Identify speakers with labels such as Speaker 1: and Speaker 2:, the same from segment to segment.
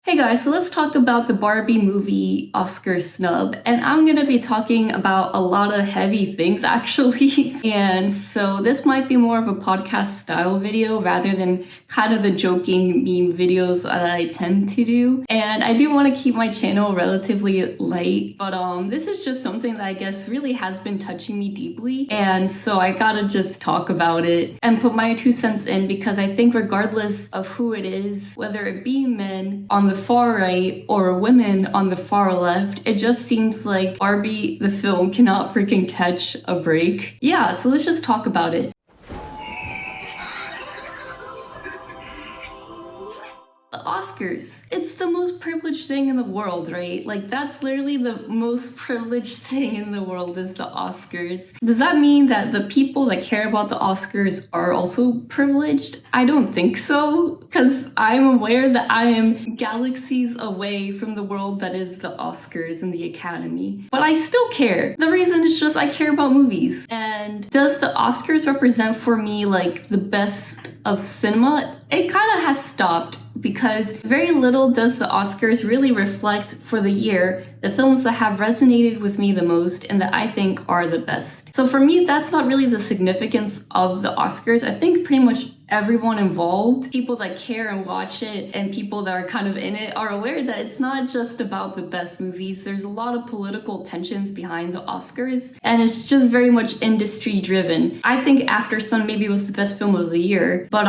Speaker 1: Hey guys, so let's talk about the Barbie movie Oscar Snub. And I'm gonna be talking about a lot of heavy things actually. And so this might be more of a podcast style video rather than kind of the joking meme videos that I tend to do. And I do want to keep my channel relatively light, but this is just something that I guess really has been touching me deeply. And so I gotta just talk about it and put my 2 cents in, because I think regardless of who it is, whether it be men on the far right or women on the far left, it just seems like Barbie the film cannot freaking catch a break. Yeah, so let's just talk about it. The Oscars. It's the most privileged thing in the world, right? Like, that's literally the most privileged thing in the world is the Oscars. Does that mean that the people that care about the Oscars are also privileged? I don't think so, because I'm aware that I am galaxies away from the world that is the Oscars and the Academy. But I still care. The reason is just I care about movies. And does the Oscars represent for me like the best of cinema? It kind of has stopped, because very little does the Oscars really reflect for the year the films that have resonated with me the most and that I think are the best. So for me, that's not really the significance of the Oscars. I think pretty much everyone involved, people that care and watch it and people that are kind of in it, are aware that it's not just about the best movies. There's a lot of political tensions behind the Oscars, and it's just very much industry driven. I think After Sun maybe was the best film of the year, but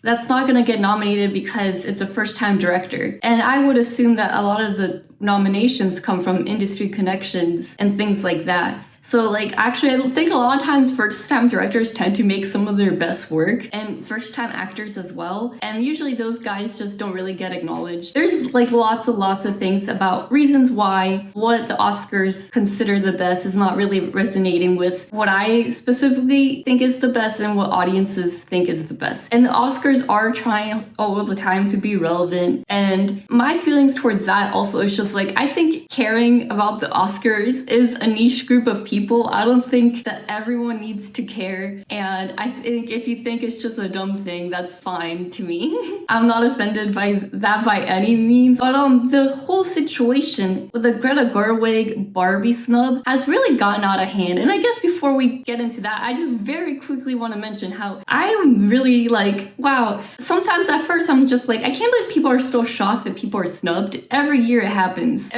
Speaker 1: that's not gonna get nominated because it's a first-time director. And I would assume that a lot of the nominations come from industry connections and things like that. So like, actually, I think a lot of times first-time directors tend to make some of their best work, and first-time actors as well. And usually those guys just don't really get acknowledged. There's like lots of things about reasons why what the Oscars consider the best is not really resonating with what I specifically think is the best and what audiences think is the best. And the Oscars are trying all the time to be relevant. And my feelings towards that also is just like, I think caring about the Oscars is a niche group of people. I don't think that everyone needs to care, and I think if you think it's just a dumb thing, that's fine to me. I'm not offended by that by any means, but the whole situation with the Greta Gerwig Barbie snub has really gotten out of hand. And I guess before we get into that, I just very quickly want to mention how I'm really like, wow, sometimes at first I'm just like, I can't believe people are still shocked that people are snubbed. Every year it happens.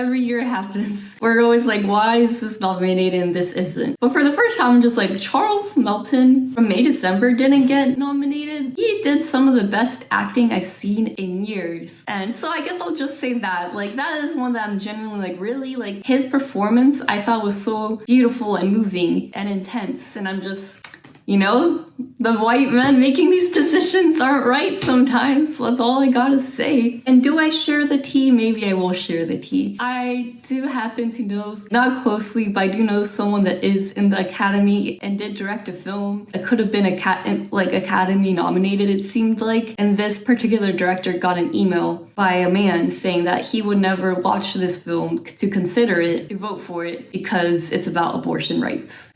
Speaker 1: We're always like, why is this nominated and this isn't? But for the first time, I'm just like, Charles Melton from May December didn't get nominated. He did some of the best acting I've seen in years. And so I guess I'll just say that, like, that is one that I'm genuinely like, really, like, his performance I thought was so beautiful and moving and intense. And I'm just, you know, the white men making these decisions aren't right sometimes. That's all I gotta say. And do I share the tea? Maybe I will share the tea. I do happen to know, not closely, but I do know someone that is in the Academy and did direct a film that could have been Academy nominated, it seemed like. And this particular director got an email by a man saying that he would never watch this film to consider it, to vote for it, because it's about abortion rights.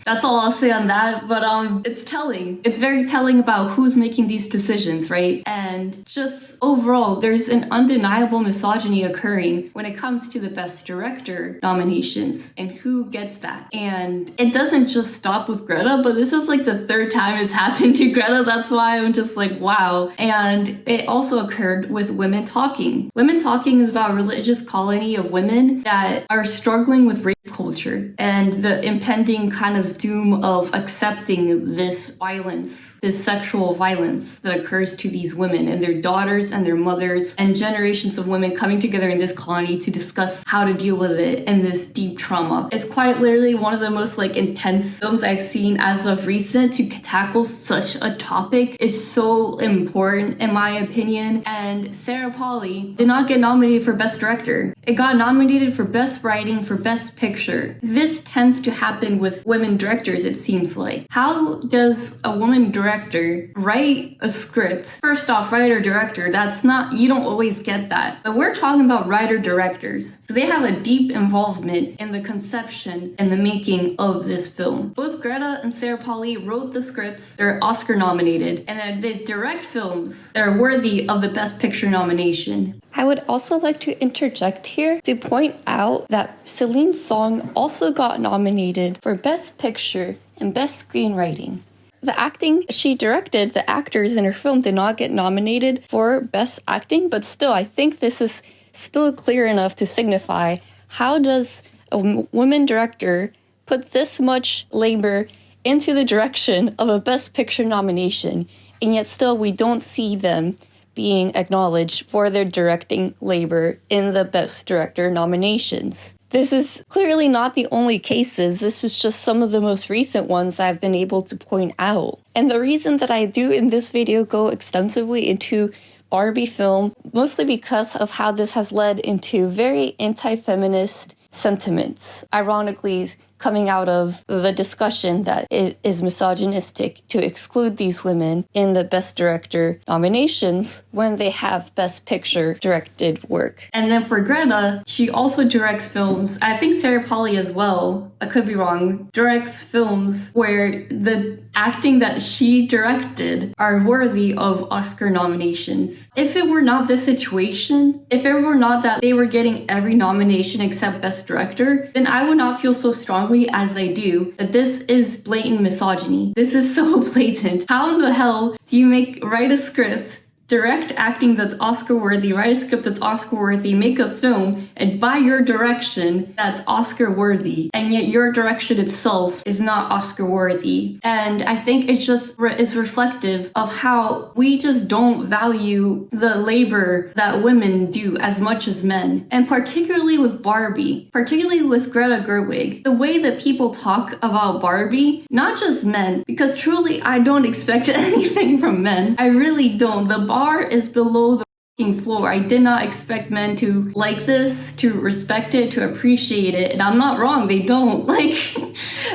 Speaker 1: That's all I'll say on that, but it's telling. It's very telling about who's making these decisions, right? And just overall, there's an undeniable misogyny occurring when it comes to the Best Director nominations and who gets that. And it doesn't just stop with Greta, but this is like the third time it's happened to Greta. That's why I'm just like, wow. And it also occurred with Women Talking. Women Talking is about a religious colony of women that are struggling with rape culture and the impending kind of doom of accepting this violence, this sexual violence that occurs to these women and their daughters and their mothers, and generations of women coming together in this colony to discuss how to deal with it and this deep trauma. It's quite literally one of the most like intense films I've seen as of recent to tackle such a topic. It's so important in my opinion. And Sarah Polley did not get nominated for Best Director. It got nominated for Best Writing, for Best Picture. This tends to happen with women directors, it seems like. How does a woman director write a script? First off, writer-director, that's not, you don't always get that. But we're talking about writer-directors. So they have a deep involvement in the conception and the making of this film. Both Greta and Sarah Polley wrote the scripts. They're Oscar nominated, and they direct films that are worthy of the Best Picture nomination. I would also like to interject here to point out that Celine's song also got nominated for Best Picture and Best Screenwriting. The acting she directed, the actors in her film did not get nominated for Best Acting, but still, I think this is still clear enough to signify how does a woman director put this much labor into the direction of a Best Picture nomination, and yet still we don't see them being acknowledged for their directing labor in the Best Director nominations. This is clearly not the only cases. This is just some of the most recent ones I've been able to point out. And the reason that I do in this video go extensively into Barbie film, mostly because of how this has led into very anti-feminist sentiments. Ironically, coming out of the discussion that it is misogynistic to exclude these women in the Best Director nominations when they have Best Picture directed work. And then for Greta, she also directs films, I think Sarah Polley as well, I could be wrong, directs films where the acting that she directed are worthy of Oscar nominations. If it were not this situation, if it were not that they were getting every nomination except Best Director, then I would not feel so strongly as I do that this is blatant misogyny. This is so blatant. How in the hell do you write a script, direct acting that's Oscar worthy, write a script that's Oscar worthy, make a film, and by your direction that's Oscar worthy, and yet your direction itself is not Oscar worthy? And I think it just is reflective of how we just don't value the labor that women do as much as men. And particularly with Barbie, particularly with Greta Gerwig, the way that people talk about Barbie, not just men, because truly I don't expect anything from men. I really don't. The bar is below the floor. I did not expect men to like this, to respect it, to appreciate it, and I'm not wrong. They don't. Like,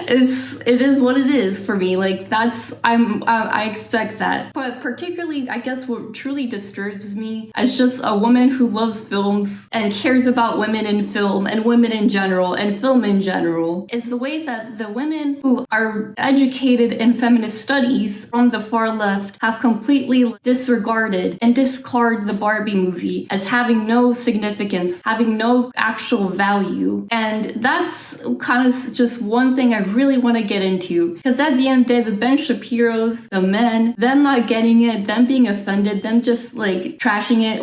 Speaker 1: it is what it is for me. Like, I expect that. But particularly, I guess what truly disturbs me as just a woman who loves films and cares about women in film and women in general and film in general is the way that the women who are educated in feminist studies from the far left have completely disregarded and discarded the Barbie movie as having no significance, having no actual value. And that's kind of just one thing I really want to get into. Because at the end of the day, the Ben Shapiros, the men, them not getting it, them being offended, them just like trashing it.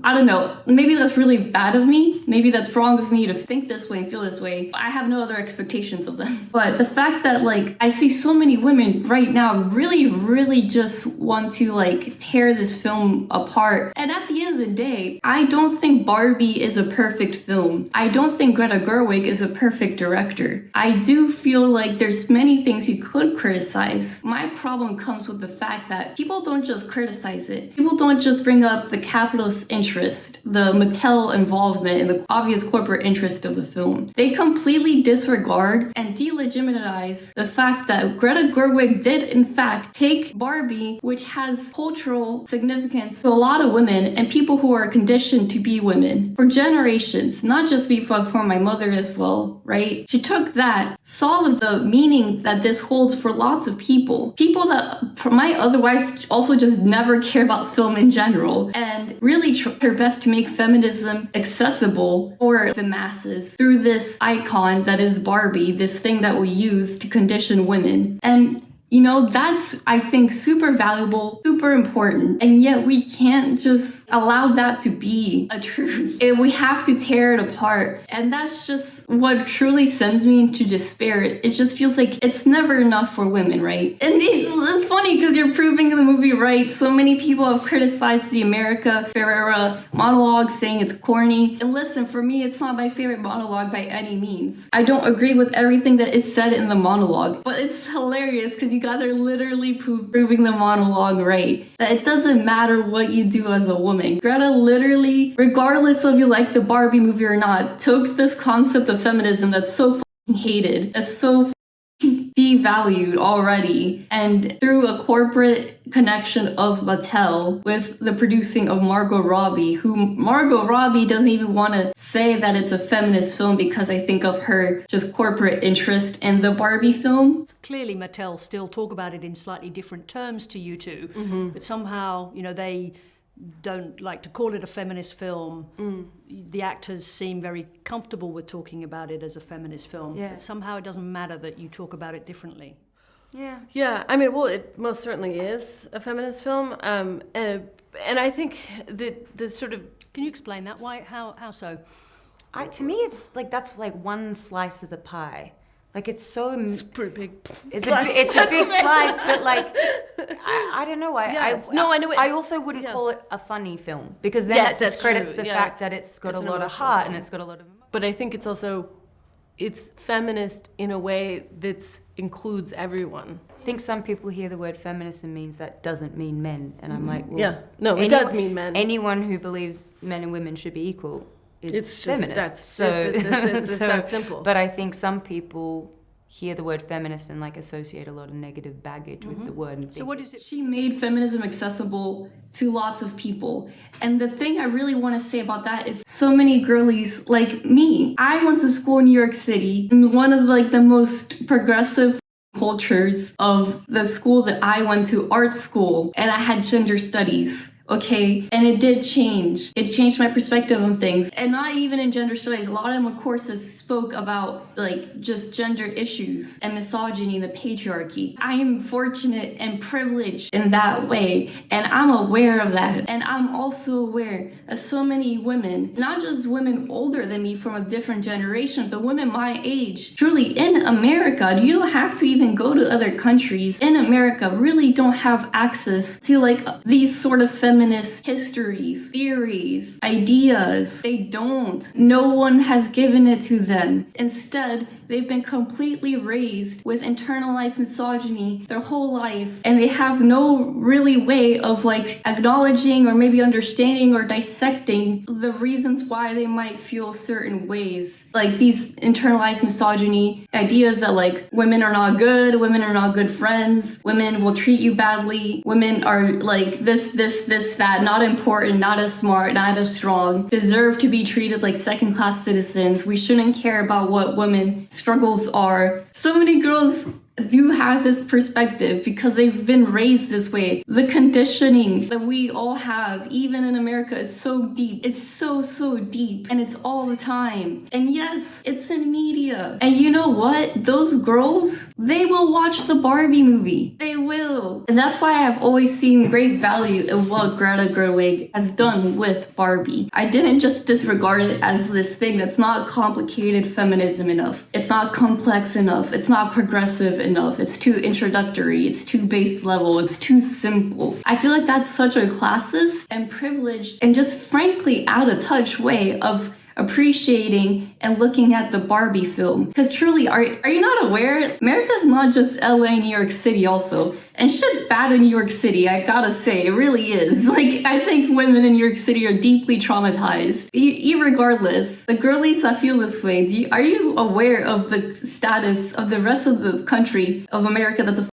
Speaker 1: I don't know. Maybe that's really bad of me. Maybe that's wrong of me to think this way and feel this way. I have no other expectations of them. But the fact that like I see so many women right now really just want to like tear this film apart. And at the end of the day, I don't think Barbie is a perfect film. I don't think Greta Gerwig is a perfect director. I do feel like there's many things you could criticize. My problem comes with the fact that people don't just criticize it. People don't just bring up the capitalist interest, the Mattel involvement, and the obvious corporate interest of the film. They completely disregard and delegitimize the fact that Greta Gerwig did in fact take Barbie, which has cultural significance to a lot of women and people who are conditioned to be women for generations, not just before my mother as well, right? She took that, saw the meaning that this holds for lots of people that might otherwise also just never care about film in general, and really tried her best to make feminism accessible for the masses through this icon that is Barbie, this thing that we use to condition women. And you know, that's, I think, super valuable, super important, and yet we can't just allow that to be a truth. We have to tear it apart, and that's just what truly sends me into despair. It just feels like it's never enough for women, right? And it's funny because you're proving the movie right. So many people have criticized the America Ferrera monologue, saying it's corny. And listen, for me, it's not my favorite monologue by any means. I don't agree with everything that is said in the monologue, but it's hilarious because you guys are literally proving the monologue right. That it doesn't matter what you do as a woman. Greta literally, regardless of you like the Barbie movie or not, took this concept of feminism that's so hated, that's so devalued already, and through a corporate connection of Mattel with the producing of Margot Robbie, who Margot Robbie doesn't even want to say that it's a feminist film because I think of her just corporate interest in the Barbie film.
Speaker 2: Clearly Mattel still talk about it in slightly different terms to you two, but somehow, you know, they don't like to call it a feminist film. The actors seem very comfortable with talking about it as a feminist film. But somehow it doesn't matter that you talk about it differently.
Speaker 3: Yeah. I mean, well, it most certainly is a feminist film, and I think the sort of.
Speaker 2: Can you explain that? Why? How so?
Speaker 4: To me, it's like that's like one slice of the pie. Like it's
Speaker 3: pretty big.
Speaker 4: It's a big slice, but like I don't know. I know. I also wouldn't call it a funny film because then that discredits the fact that it's got a lot of heart and it's got a lot of.
Speaker 3: But I think it's feminist in a way that includes everyone.
Speaker 4: I think some people hear the word feminism means that doesn't mean men, and I'm like, well,
Speaker 3: it does mean men.
Speaker 4: Anyone who believes men and women should be equal is feminist.
Speaker 3: It's that simple.
Speaker 4: But I think some people hear the word feminist and like associate a lot of negative baggage with the word.
Speaker 2: So what is it?
Speaker 1: She made feminism accessible to lots of people. And the thing I really want to say about that is so many girlies like me. I went to school in New York City, in one of like the most progressive cultures of the school that I went to, art school, and I had gender studies. Okay, and it did change. It changed my perspective on things. And not even in gender studies. A lot of my courses spoke about like just gender issues and misogyny and the patriarchy. I am fortunate and privileged in that way. And I'm aware of that. And I'm also aware of so many women, not just women older than me from a different generation, but women my age, truly in America. You don't have to even go to other countries. In America, really don't have access to like these sort of feminist histories, theories, ideas. They don't. No one has given it to them. Instead, they've been completely raised with internalized misogyny their whole life, and they have no really way of like acknowledging or maybe understanding or dissecting the reasons why they might feel certain ways. Like these internalized misogyny ideas that like women are not good friends, women will treat you badly, women are like this, that, not important, not as smart, not as strong, deserve to be treated like second-class citizens. We shouldn't care about what women struggles are. So many girls do have this perspective because they've been raised this way. The conditioning that we all have, even in America, is so deep. It's so deep, and it's all the time. And yes, it's in media. And you know what? Those girls, they will watch the Barbie movie. They will. And that's why I've always seen great value in what Greta Gerwig has done with Barbie. I didn't just disregard it as this thing that's not complicated feminism enough. It's not complex enough. It's not progressive enough. It's too introductory. It's too base level. It's too simple. I feel like that's such a classist and privileged and just frankly out of touch way of appreciating and looking at the Barbie film. Because truly, are you not aware? America's not just LA, New York City also. And shit's bad in New York City, I gotta say, it really is. Like, I think women in New York City are deeply traumatized. Regardless, the girlies that feel this way, are you aware of the status of the rest of the country of America that's a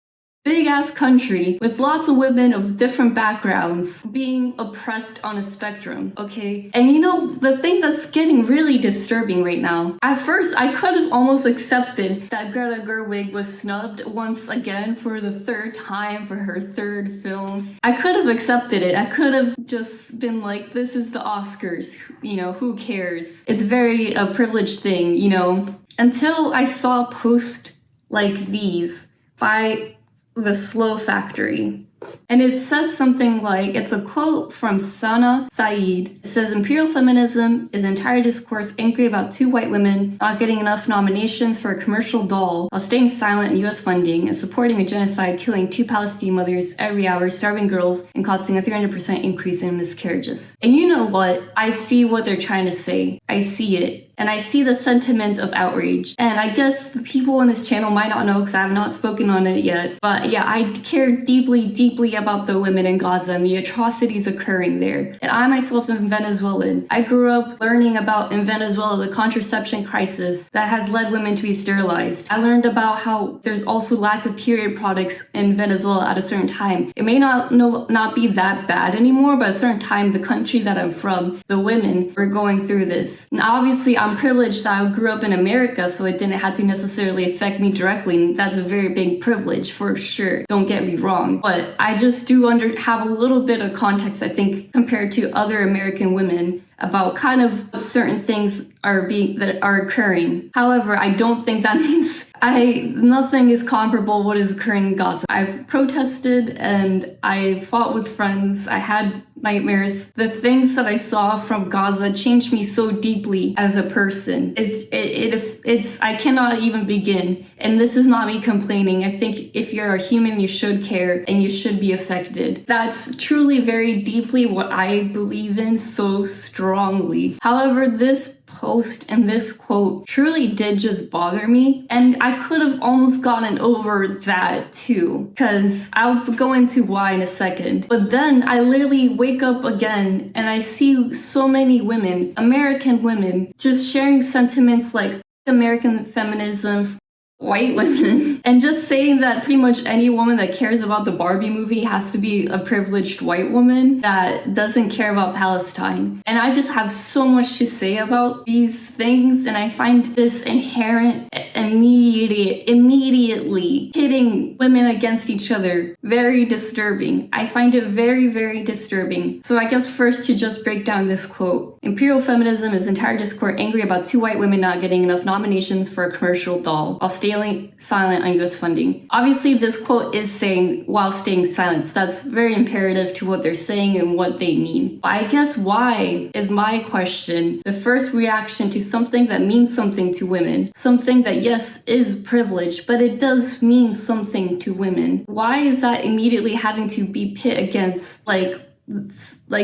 Speaker 1: big ass country with lots of women of different backgrounds being oppressed on a spectrum, okay? And you know, the thing that's getting really disturbing right now, at first I could have almost accepted that Greta Gerwig was snubbed once again for the third time for her third film. I could have accepted it. I could have just been like, this is the Oscars, you know, who cares? It's very a privileged thing, you know? Until I saw a post like these by The Slow Factory. And it says something like, it's a quote from Sana Saeed. It says, imperial feminism is an entire discourse angry about two white women not getting enough nominations for a commercial doll while staying silent in US funding and supporting a genocide, killing two Palestinian mothers every hour, starving girls, and causing a 300% increase in miscarriages. And you know what? I see what they're trying to say. I see it. And I see the sentiment of outrage. And I guess the people on this channel might not know because I have not spoken on it yet. But yeah, I care deeply about the women in Gaza and the atrocities occurring there. And I myself am Venezuelan. I grew up learning about in Venezuela the contraception crisis that has led women to be sterilized. I learned about how there's also lack of period products in Venezuela at a certain time. It may not be that bad anymore, but at a certain time, the country that I'm from, the women were going through this. And obviously, I'm privileged that I grew up in America, so it didn't have to necessarily affect me directly. And that's a very big privilege for sure. Don't get me wrong. But I just do have a little bit of context, I think, compared to other American women about kind of certain things that are occurring. However, I don't think that means nothing is comparable what is occurring in Gaza. I've protested and I fought with friends. I had nightmares. The things that I saw from Gaza changed me so deeply as a person. I cannot even begin. And this is not me complaining. I think if you're a human, you should care and you should be affected. That's truly very deeply what I believe in so strongly. However, this post and this quote truly did just bother me, and I could have almost gotten over that too, because I'll go into why in a second. But then I literally wake up again and I see so many women, American women, just sharing sentiments like American feminism, white women, and just saying that pretty much any woman that cares about the Barbie movie has to be a privileged white woman that doesn't care about Palestine. And I just have so much to say about these things, and I find this inherent, immediately pitting women against each other very disturbing. I find it very, very disturbing. So I guess first to just break down this quote. Imperial feminism is entire discourse angry about 2 white women not getting enough nominations for a commercial doll while staying silent on US funding. Obviously, this quote is saying while staying silent. So that's very imperative to what they're saying and what they mean. But I guess why is my question. The first reaction to something that means something to women. Something that, yes, is privilege, but it does mean something to women. Why is that immediately having to be pit against like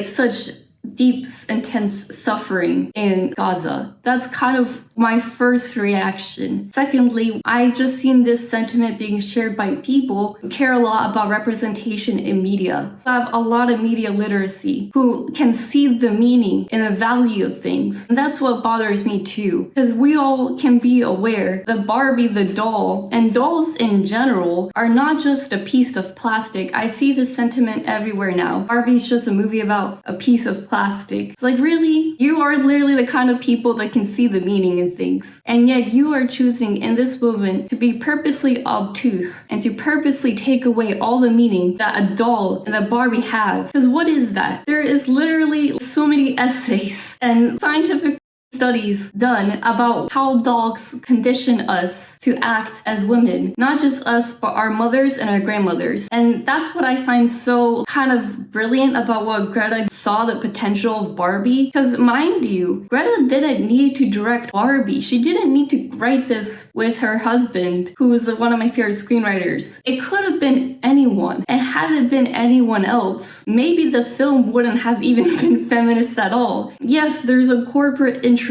Speaker 1: such deep, intense suffering in Gaza? That's kind of my first reaction. Secondly, I just seen this sentiment being shared by people who care a lot about representation in media, who have a lot of media literacy, who can see the meaning and the value of things. And that's what bothers me too, because we all can be aware that Barbie the doll, and dolls in general, are not just a piece of plastic. I see this sentiment everywhere now. Barbie's just a movie about a piece of plastic. It's like, really? You are literally the kind of people that can see the meaning in things. And yet you are choosing in this movement to be purposely obtuse and to purposely take away all the meaning that a doll and a Barbie have. Because what is that? There is literally so many essays and scientific studies done about how dolls condition us to act as women. Not just us, but our mothers and our grandmothers. And that's what I find so kind of brilliant about what Greta saw the potential of Barbie. Because mind you, Greta didn't need to direct Barbie. She didn't need to write this with her husband, who is one of my favorite screenwriters. It could have been anyone. And had it been anyone else, maybe the film wouldn't have even been feminist at all. Yes, there's a corporate interest.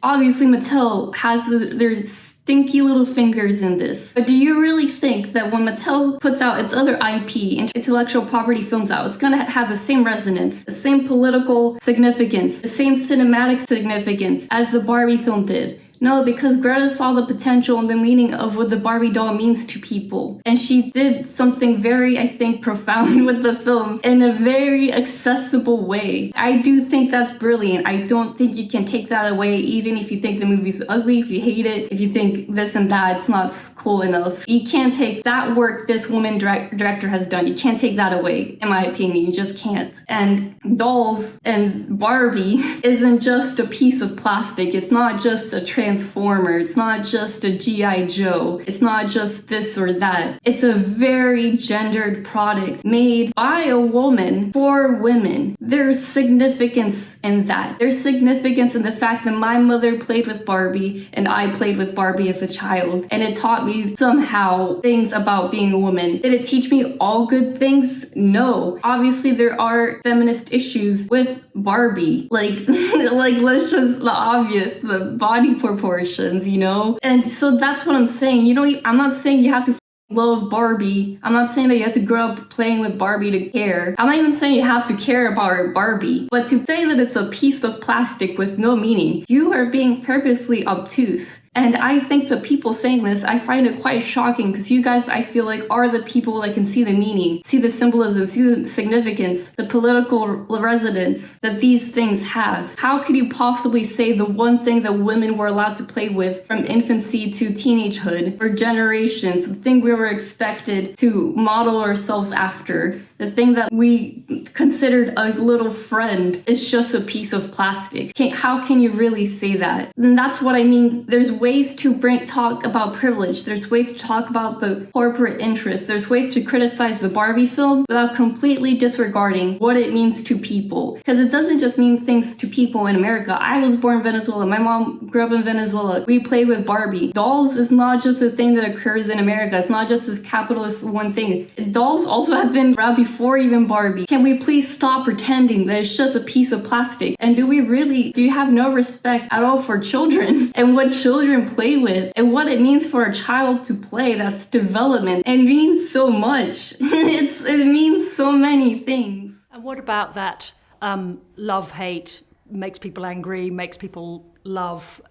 Speaker 1: Obviously, Mattel has their stinky little fingers in this. But do you really think that when Mattel puts out its other IP and intellectual property films out, it's gonna have the same resonance, the same political significance, the same cinematic significance as the Barbie film did? No, because Greta saw the potential and the meaning of what the Barbie doll means to people. And she did something very, I think, profound with the film in a very accessible way. I do think that's brilliant. I don't think you can take that away, even if you think the movie's ugly, if you hate it, if you think this and that, it's not cool enough. You can't take that work this woman director has done. You can't take that away, in my opinion. You just can't. And dolls and Barbie isn't just a piece of plastic. It's not just a Transformer. It's not just a G.I. Joe. It's not just this or that. It's a very gendered product made by a woman for women. There's significance in that. There's significance in the fact that my mother played with Barbie and I played with Barbie as a child, and it taught me somehow things about being a woman. Did it teach me all good things? No. Obviously, there are feminist issues with Barbie. Like let's just the obvious, the body proportions, you know? And so that's what I'm saying. You know, I'm not saying you have to love Barbie. I'm not saying that you have to grow up playing with Barbie to care. I'm not even saying you have to care about Barbie. But to say that it's a piece of plastic with no meaning, you are being purposely obtuse. And I think the people saying this, I find it quite shocking because you guys, I feel like, are the people that can see the meaning, see the symbolism, see the significance, the political resonance that these things have. How could you possibly say the one thing that women were allowed to play with from infancy to teenagehood for generations, the thing we were expected to model ourselves after, the thing that we considered a little friend is just a piece of plastic? How can you really say that? And that's what I mean. There's ways to talk about privilege. There's ways to talk about the corporate interests. There's ways to criticize the Barbie film without completely disregarding what it means to people. Because it doesn't just mean things to people in America. I was born in Venezuela. My mom grew up in Venezuela. We play with Barbie. Dolls is not just a thing that occurs in America. It's not just this capitalist one thing. Dolls also have been around before even Barbie. Can we please stop pretending that it's just a piece of plastic? And do you have no respect at all for children and what children play with and what it means for a child to play? That's development. It means so much. It means so many things.
Speaker 2: And what about that love, hate, makes people angry, makes people love?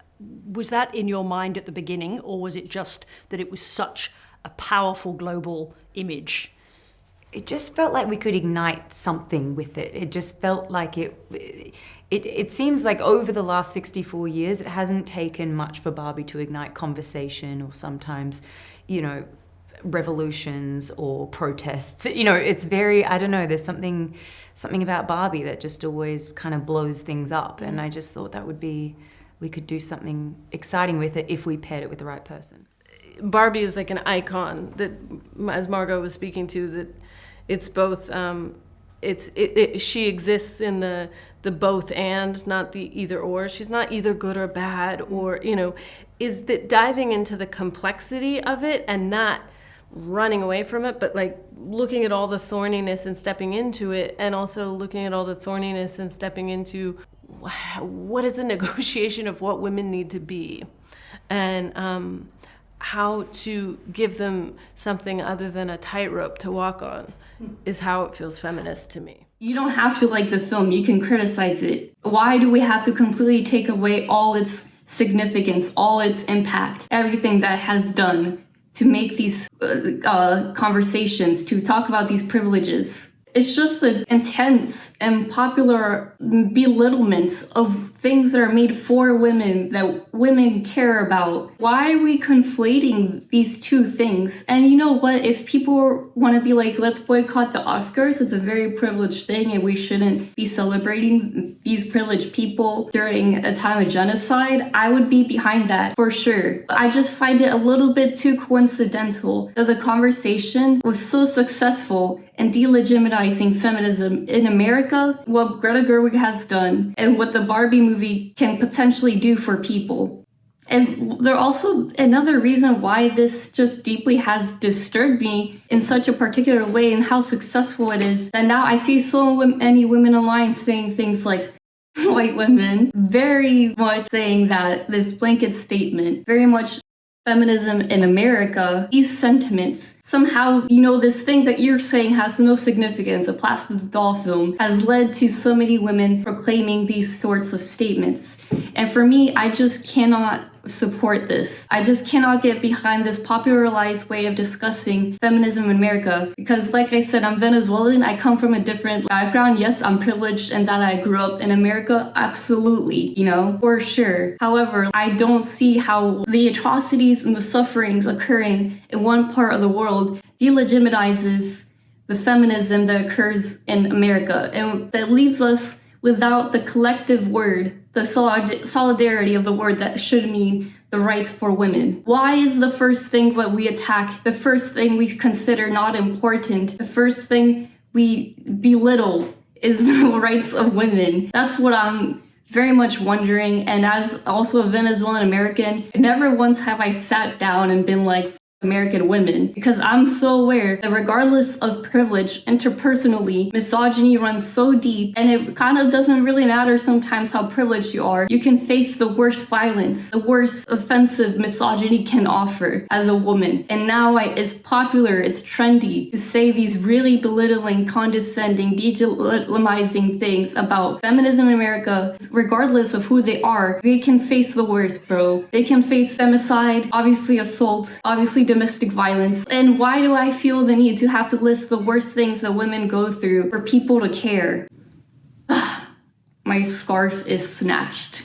Speaker 2: Was that in your mind at the beginning, or was it just that it was such a powerful global image?
Speaker 4: It just felt like we could ignite something with it. It just felt like it seems like over the last 64 years, it hasn't taken much for Barbie to ignite conversation or sometimes, revolutions or protests. It's very, I don't know, there's something about Barbie that just always kind of blows things up. And I just thought we could do something exciting with it if we paired it with the right person.
Speaker 3: Barbie is like an icon that, as Margot was speaking to, that it's both, she exists in the both and, not the either or. She's not either good or bad, or, is that diving into the complexity of it and not running away from it, but like looking at all the thorniness and stepping into it, and also looking at all the thorniness and stepping into what is the negotiation of what women need to be, and how to give them something other than a tightrope to walk on is how it feels feminist to me.
Speaker 1: You don't have to like the film, you can criticize it. Why do we have to completely take away all its significance, all its impact, everything that has done to make these conversations, to talk about these privileges? It's just the intense and popular belittlement of things that are made for women, that women care about. Why are we conflating these two things? And you know what? If people want to be like, let's boycott the Oscars, it's a very privileged thing and we shouldn't be celebrating these privileged people during a time of genocide, I would be behind that for sure. I just find it a little bit too coincidental that the conversation was so successful in delegitimizing feminism in America, what Greta Gerwig has done, and what the Barbie movie can potentially do for people. And there also another reason why this just deeply has disturbed me in such a particular way, and how successful it is, that now I see so many women online saying things like, white women, very much saying that this blanket statement, very much feminism in America, these sentiments, somehow, this thing that you're saying has no significance, a plastic doll film, has led to so many women proclaiming these sorts of statements. And for me, I just cannot support this. I just cannot get behind this popularized way of discussing feminism in America, because like I said, I'm Venezuelan. I come from a different background. Yes, I'm privileged in that I grew up in America. Absolutely, for sure. However, I don't see how the atrocities and the sufferings occurring in one part of the world delegitimizes the feminism that occurs in America, and that leaves us without the collective word, the solidarity of the word that should mean the rights for women. Why is the first thing that we attack, the first thing we consider not important, the first thing we belittle is the rights of women? That's what I'm very much wondering. And as also a Venezuelan American, never once have I sat down and been like, American women, because I'm so aware that regardless of privilege, interpersonally, misogyny runs so deep, and it kind of doesn't really matter sometimes how privileged you are. You can face the worst violence, the worst offensive misogyny can offer as a woman. And now it's popular, it's trendy to say these really belittling, condescending, delegitimizing things about feminism in America. Regardless of who they are, they can face the worst, bro. They can face femicide, obviously assault, obviously domestic violence. And why do I feel the need to have to list the worst things that women go through for people to care? My scarf is snatched.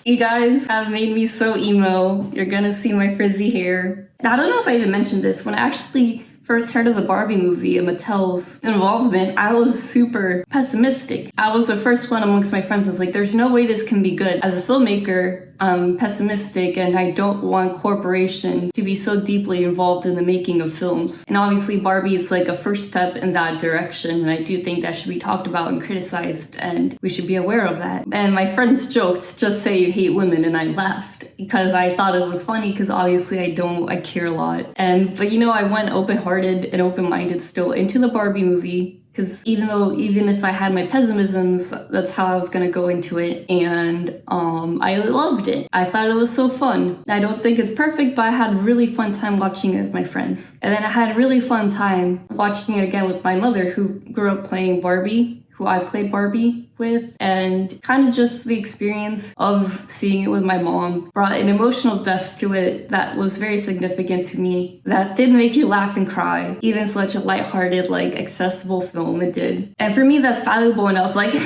Speaker 1: You guys have made me so emo. You're gonna see my frizzy hair. I don't know if I even mentioned this. When I actually first heard of the Barbie movie and Mattel's involvement, I was super pessimistic. I was the first one amongst my friends that's like, there's no way this can be good. As a filmmaker, I'm pessimistic, and I don't want corporations to be so deeply involved in the making of films. And obviously Barbie is like a first step in that direction, and I do think that should be talked about and criticized, and we should be aware of that. And my friends joked, just say you hate women, and I laughed because I thought it was funny, because obviously I care a lot. But you know, I went open-hearted and open-minded still into the Barbie movie, because even if I had my pessimisms, that's how I was gonna go into it, and I loved it. I thought it was so fun. I don't think it's perfect, but I had a really fun time watching it with my friends. And then I had a really fun time watching it again with my mother, who grew up playing Barbie, who I played Barbie with, and kind of just the experience of seeing it with my mom brought an emotional depth to it that was very significant to me, that did make you laugh and cry. Even such a lighthearted, like, accessible film, it did. And for me, that's valuable enough. Like,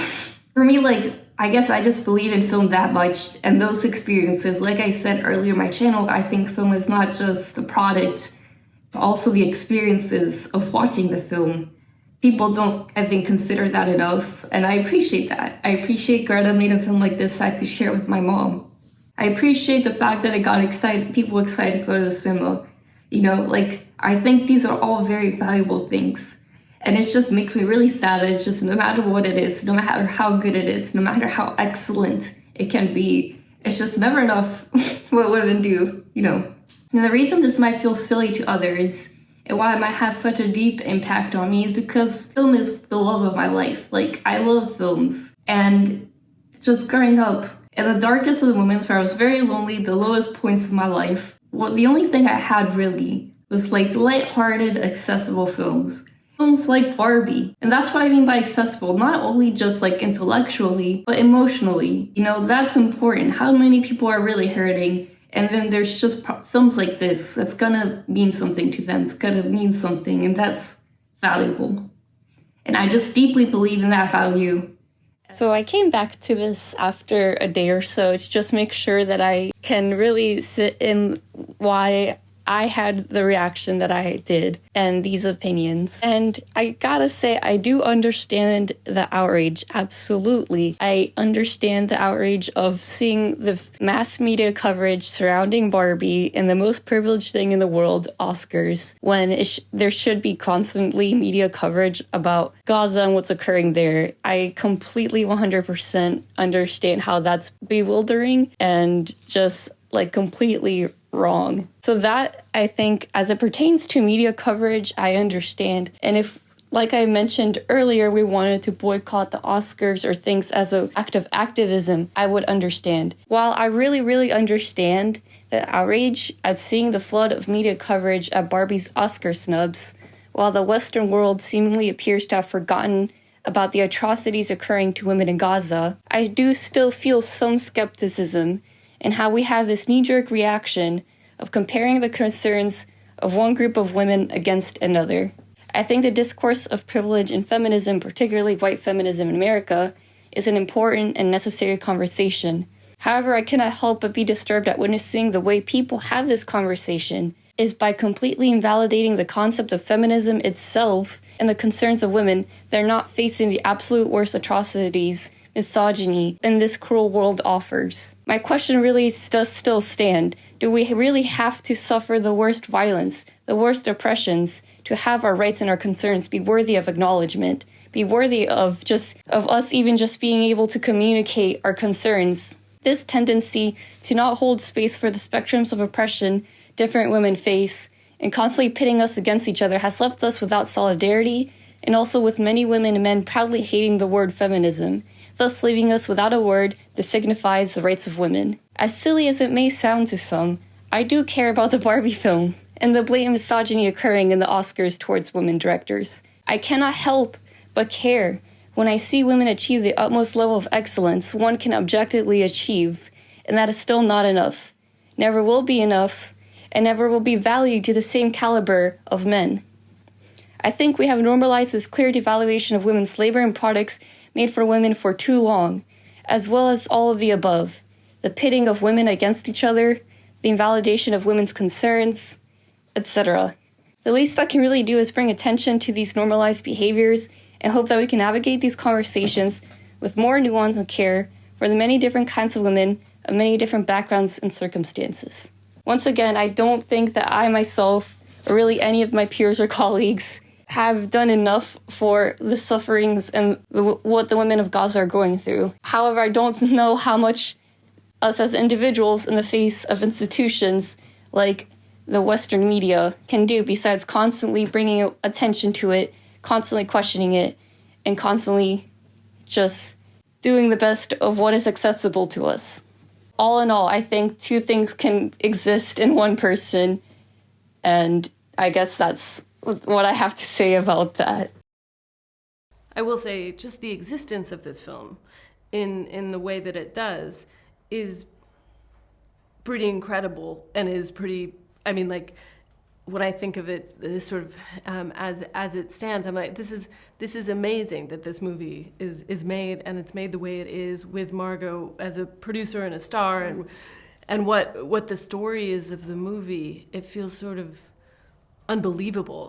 Speaker 1: for me, like, I guess I just believe in film that much, and those experiences, like I said earlier in my channel, I think film is not just the product, but also the experiences of watching the film. People don't, I think, consider that enough, and I appreciate that. I appreciate Greta made a film like this I could share with my mom. I appreciate the fact that it got people excited to go to the cinema. You know, like, I think these are all very valuable things. And it just makes me really sad that it's just, no matter what it is, no matter how good it is, no matter how excellent it can be, it's just never enough what women do, you know. And the reason this might feel silly to others, and why it might have such a deep impact on me, is because film is the love of my life. Like, I love films. And just growing up, in the darkest of the moments where I was very lonely, the lowest points of my life, the only thing I had really was like lighthearted, accessible films. Films like Barbie. And that's what I mean by accessible, not only just like intellectually, but emotionally. You know, that's important. How many people are really hurting? And then there's just films like this that's gonna mean something to them. It's gonna mean something, and that's valuable. And I just deeply believe in that value. So I came back to this after a day or so to just make sure that I can really sit in why I had the reaction that I did and these opinions. And I gotta say, I do understand the outrage, absolutely. I understand the outrage of seeing the mass media coverage surrounding Barbie and the most privileged thing in the world, Oscars, when there should be constantly media coverage about Gaza and what's occurring there. I completely 100% understand how that's bewildering and just like completely wrong. So that, I think, as it pertains to media coverage, I understand. And if, like I mentioned earlier, we wanted to boycott the Oscars or things as an act of activism, I would understand. While I really, really understand the outrage at seeing the flood of media coverage at Barbie's Oscar Snubs, while the Western world seemingly appears to have forgotten about the atrocities occurring to women in Gaza, I do still feel some skepticism and how we have this knee-jerk reaction of comparing the concerns of one group of women against another. I think the discourse of privilege and feminism, particularly white feminism in America, is an important and necessary conversation. However, I cannot help but be disturbed at witnessing the way people have this conversation is by completely invalidating the concept of feminism itself and the concerns of women that are not facing the absolute worst atrocities misogyny in this cruel world offers. My question really does still stand. Do we really have to suffer the worst violence, the worst oppressions, to have our rights and our concerns be worthy of acknowledgement, be worthy of us even just being able to communicate our concerns? This tendency to not hold space for the spectrums of oppression different women face and constantly pitting us against each other has left us without solidarity, and also with many women and men proudly hating the word feminism, thus leaving us without a word that signifies the rights of women. As silly as it may sound to some, I do care about the Barbie film and the blatant misogyny occurring in the Oscars towards women directors. I cannot help but care when I see women achieve the utmost level of excellence one can objectively achieve, and that is still not enough, never will be enough, and never will be valued to the same caliber of men. I think we have normalized this clear devaluation of women's labor and products made for women for too long, as well as all of the above, the pitting of women against each other, the invalidation of women's concerns, etc. The least I can really do is bring attention to these normalized behaviors and hope that we can navigate these conversations with more nuance and care for the many different kinds of women of many different backgrounds and circumstances. Once again, I don't think that I myself, or really any of my peers or colleagues, have done enough for the sufferings and what the women of Gaza are going through. However, I don't know how much us as individuals in the face of institutions like the Western media can do besides constantly bringing attention to it, constantly questioning it, and constantly just doing the best of what is accessible to us. All in all, I think two things can exist in one person, and I guess that's what I have to say about that.
Speaker 3: I will say just the existence of this film in the way that it does is pretty incredible and is pretty, I mean, like, when I think of it, this sort of as it stands, I'm like, this is amazing that this movie is made, and it's made the way it is with Margot as a producer and a star, and what the story is of the movie. It feels sort of unbelievable